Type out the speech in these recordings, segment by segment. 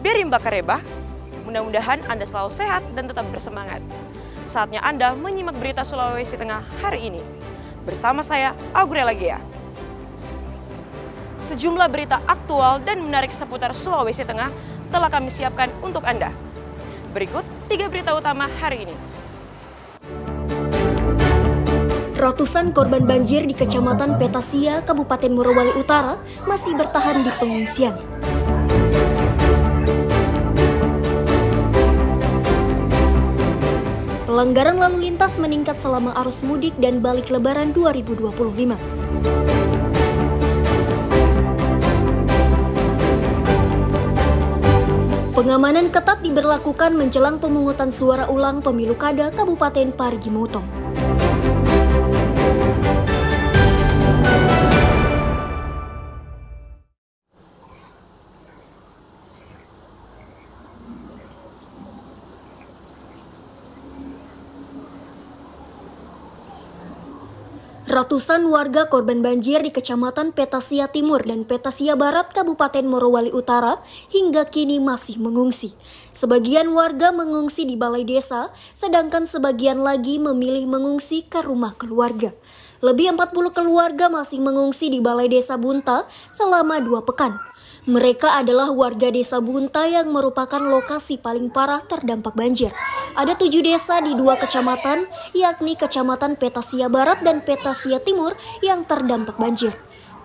Berimba Kareba, mudah-mudahan Anda selalu sehat dan tetap bersemangat. Saatnya Anda menyimak berita Sulawesi Tengah hari ini. Bersama saya, Aurela Gea. Sejumlah berita aktual dan menarik seputar Sulawesi Tengah telah kami siapkan untuk Anda. Berikut 3 berita utama hari ini. Ratusan korban banjir di Kecamatan Petasia, Kabupaten Morowali Utara masih bertahan di pengungsian. Pelanggaran lalu lintas meningkat selama arus mudik dan balik lebaran 2025. Pengamanan ketat diberlakukan menjelang pemungutan suara ulang pemilu kada Kabupaten Parigi Motong. Ratusan warga korban banjir di Kecamatan Petasia Timur dan Petasia Barat, Kabupaten Morowali Utara hingga kini masih mengungsi. Sebagian warga mengungsi di balai desa, sedangkan sebagian lagi memilih mengungsi ke rumah keluarga. Lebih 40 keluarga masih mengungsi di balai desa Bunta selama 2 pekan. Mereka adalah warga desa Bunta yang merupakan lokasi paling parah terdampak banjir. Ada 7 desa di 2 kecamatan, yakni Kecamatan Petasia Barat dan Petasia Timur yang terdampak banjir.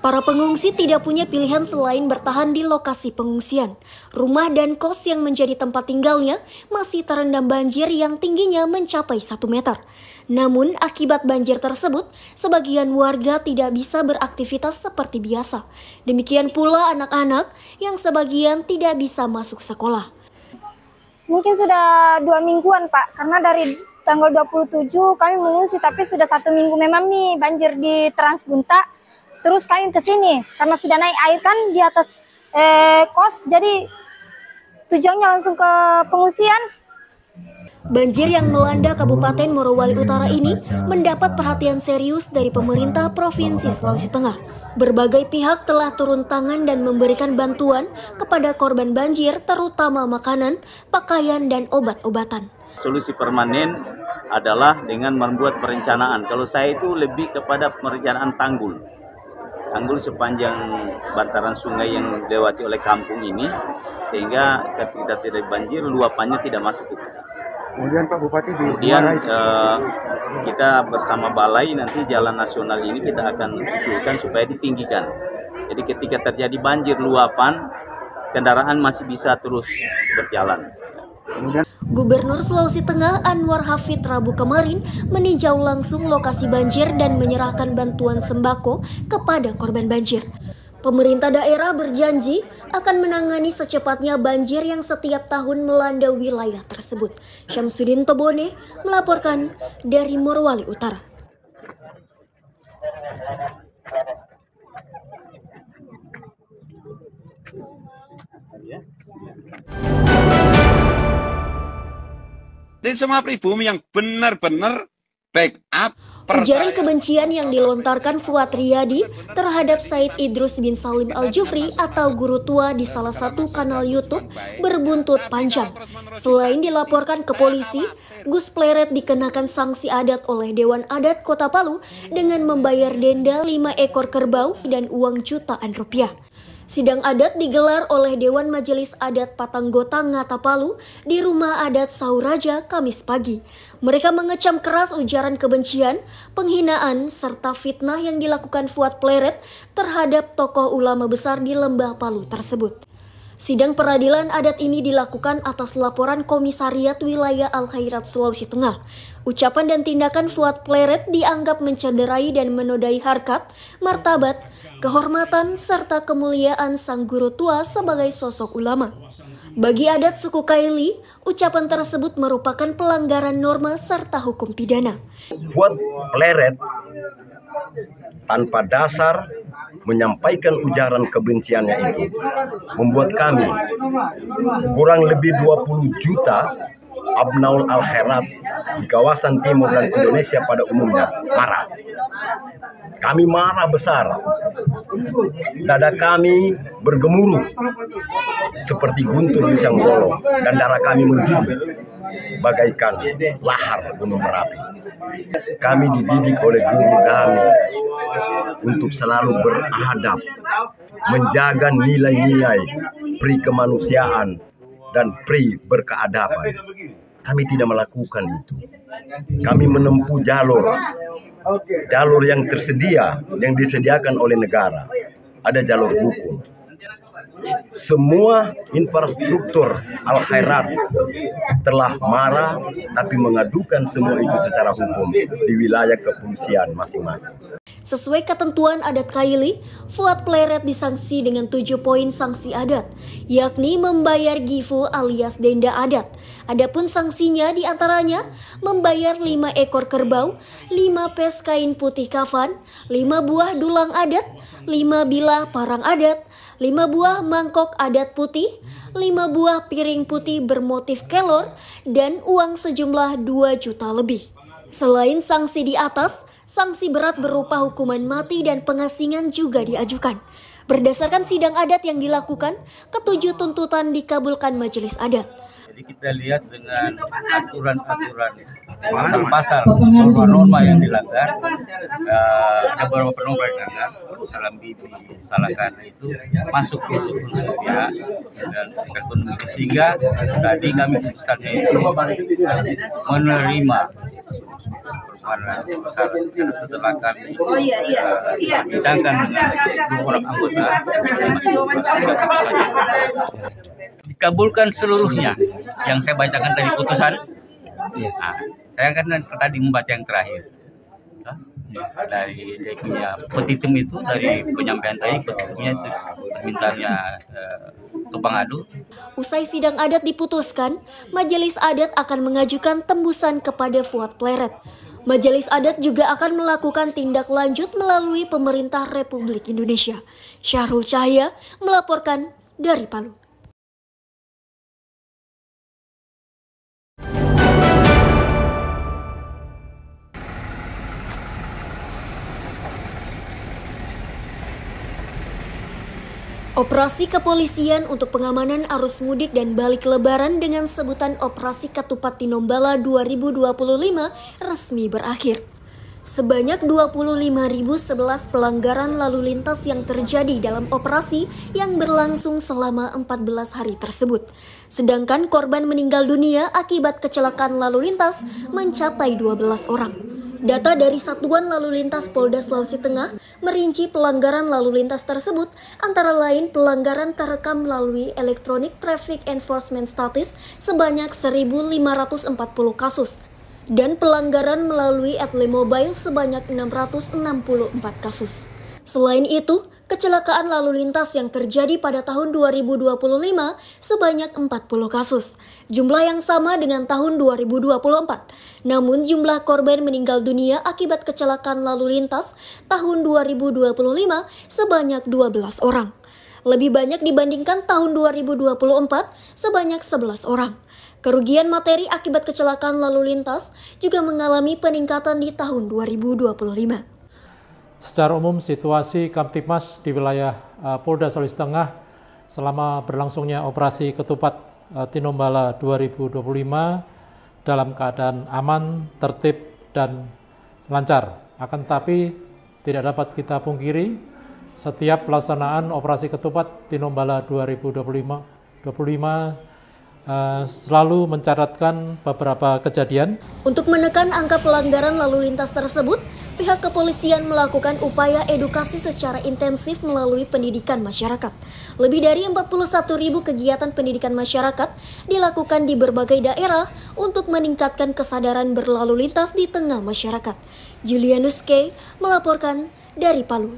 Para pengungsi tidak punya pilihan selain bertahan di lokasi pengungsian. Rumah dan kos yang menjadi tempat tinggalnya masih terendam banjir yang tingginya mencapai 1 meter. Namun akibat banjir tersebut, sebagian warga tidak bisa beraktivitas seperti biasa. Demikian pula anak-anak yang sebagian tidak bisa masuk sekolah. Mungkin sudah 2 mingguan Pak, karena dari tanggal 27 kami mengungsi, tapi sudah 1 minggu memang nih banjir di Trans Bunta. Terus kami ke sini karena sudah naik air kan di atas kos, jadi tujuannya langsung ke pengungsian. Banjir yang melanda Kabupaten Morowali Utara ini mendapat perhatian serius dari pemerintah Provinsi Sulawesi Tengah. Berbagai pihak telah turun tangan dan memberikan bantuan kepada korban banjir, terutama makanan, pakaian, dan obat-obatan. Solusi permanen adalah dengan membuat perencanaan. Kalau saya itu lebih kepada perencanaan tanggul sepanjang bantaran sungai yang dilewati oleh kampung ini, sehingga ketika tidak banjir luapannya tidak masuk. Kemudian Pak Bupati kita bersama balai nanti jalan nasional ini kita akan usulkan supaya ditinggikan. Jadi ketika terjadi banjir luapan, kendaraan masih bisa terus berjalan. Gubernur Sulawesi Tengah Anwar Hafid Rabu kemarin meninjau langsung lokasi banjir dan menyerahkan bantuan sembako kepada korban banjir. Pemerintah daerah berjanji akan menangani secepatnya banjir yang setiap tahun melanda wilayah tersebut. Syamsuddin Tobone melaporkan dari Morowali Utara. Dan semua pribumi yang benar-benar backup. Ujaran kebencian yang dilontarkan Fuad Riyadi terhadap Said Idrus bin Salim Al-Jufri atau guru tua di salah satu kanal YouTube berbuntut panjang. Selain dilaporkan ke polisi, Gus Pleret dikenakan sanksi adat oleh Dewan Adat Kota Palu dengan membayar denda 5 ekor kerbau dan uang jutaan rupiah. Sidang adat digelar oleh Dewan Majelis Adat Patanggota Ngata Palu di Rumah Adat Sauraja Kamis pagi. Mereka mengecam keras ujaran kebencian, penghinaan, serta fitnah yang dilakukan Fuad Pleret terhadap tokoh ulama besar di Lembah Palu tersebut. Sidang peradilan adat ini dilakukan atas laporan Komisariat Wilayah Al-Khairat Sulawesi Tengah. Ucapan dan tindakan Fuad Pleret dianggap mencederai dan menodai harkat, martabat, kehormatan, serta kemuliaan sang guru tua sebagai sosok ulama. Bagi adat suku Kaili, ucapan tersebut merupakan pelanggaran norma serta hukum pidana. Fuad Pleret tanpa dasar menyampaikan ujaran kebenciannya itu membuat kami kurang lebih 20 juta Abnaul Al-Khairat di kawasan timur dan Indonesia pada umumnya marah. Kami marah besar. Dada kami bergemuruh seperti guntur di Sanggolo dan darah kami mendidih bagaikan lahar gunung Merapi. Kami dididik oleh guru kami untuk selalu beradab, menjaga nilai-nilai pri kemanusiaan dan pri berkeadaban. Kami tidak melakukan itu. Kami menempuh jalur yang tersedia, yang disediakan oleh negara. Ada jalur hukum. Semua infrastruktur Al-Khairat telah marah, tapi mengadukan semua itu secara hukum di wilayah kepolisian masing-masing. Sesuai ketentuan adat Kaili, Fuad Pleret disanksi dengan 7 poin sanksi adat, yakni membayar gifu alias denda adat. Adapun sanksinya diantaranya membayar 5 ekor kerbau, 5 pes kain putih kafan, 5 buah dulang adat, 5 bilah parang adat, 5 buah mangkok adat putih, 5 buah piring putih bermotif kelor, dan uang sejumlah 2 juta lebih. Selain sanksi di atas, sanksi berat berupa hukuman mati dan pengasingan juga diajukan. Berdasarkan sidang adat yang dilakukan, ketujuh tuntutan dikabulkan majelis adat. Jadi kita lihat dengan aturan-aturan, pasal-pasal, norma-norma yang dilanggar, ada beberapa norma yang dilanggar, salam bibi, salah kana itu masuk unsurnya dan ekonomi. Sehingga tadi kami putusannya itu menerima setelah kami bincangkan dengan 2 orang anggota dikabulkan seluruhnya yang saya bacakan dari putusan. Nah, saya kan tadi membaca yang terakhir dari petitum itu, dari penyampaian tadi petitumnya itu permintaannya tumpang adu. Usai sidang adat diputuskan, majelis adat akan mengajukan tembusan kepada Fuad Pleret. Majelis adat juga akan melakukan tindak lanjut melalui pemerintah Republik Indonesia. Syahrul Cahya melaporkan dari Palu. Operasi kepolisian untuk pengamanan arus mudik dan balik lebaran dengan sebutan Operasi Ketupat Tinombala 2025 resmi berakhir. Sebanyak 25.011 pelanggaran lalu lintas yang terjadi dalam operasi yang berlangsung selama 14 hari tersebut. Sedangkan korban meninggal dunia akibat kecelakaan lalu lintas mencapai 12 orang. Data dari Satuan Lalu Lintas Polda Sulawesi Tengah merinci pelanggaran lalu lintas tersebut, antara lain pelanggaran terekam melalui Electronic Traffic Enforcement Status sebanyak 1.540 kasus, dan pelanggaran melalui Etle Mobile sebanyak 664 kasus. Selain itu, kecelakaan lalu lintas yang terjadi pada tahun 2025 sebanyak 40 kasus, jumlah yang sama dengan tahun 2024. Namun jumlah korban meninggal dunia akibat kecelakaan lalu lintas tahun 2025 sebanyak 12 orang. Lebih banyak dibandingkan tahun 2024 sebanyak 11 orang. Kerugian materi akibat kecelakaan lalu lintas juga mengalami peningkatan di tahun 2025. Secara umum situasi Kamtibmas di wilayah Polda Sulawesi Tengah selama berlangsungnya operasi Ketupat Tinombala 2025 dalam keadaan aman, tertib, dan lancar. Akan tetapi tidak dapat kita pungkiri setiap pelaksanaan operasi Ketupat Tinombala 2025 selalu mencatatkan beberapa kejadian. Untuk menekan angka pelanggaran lalu lintas tersebut, pihak kepolisian melakukan upaya edukasi secara intensif melalui pendidikan masyarakat. Lebih dari 41.000 kegiatan pendidikan masyarakat dilakukan di berbagai daerah untuk meningkatkan kesadaran berlalu lintas di tengah masyarakat. Julianus K. melaporkan dari Palu.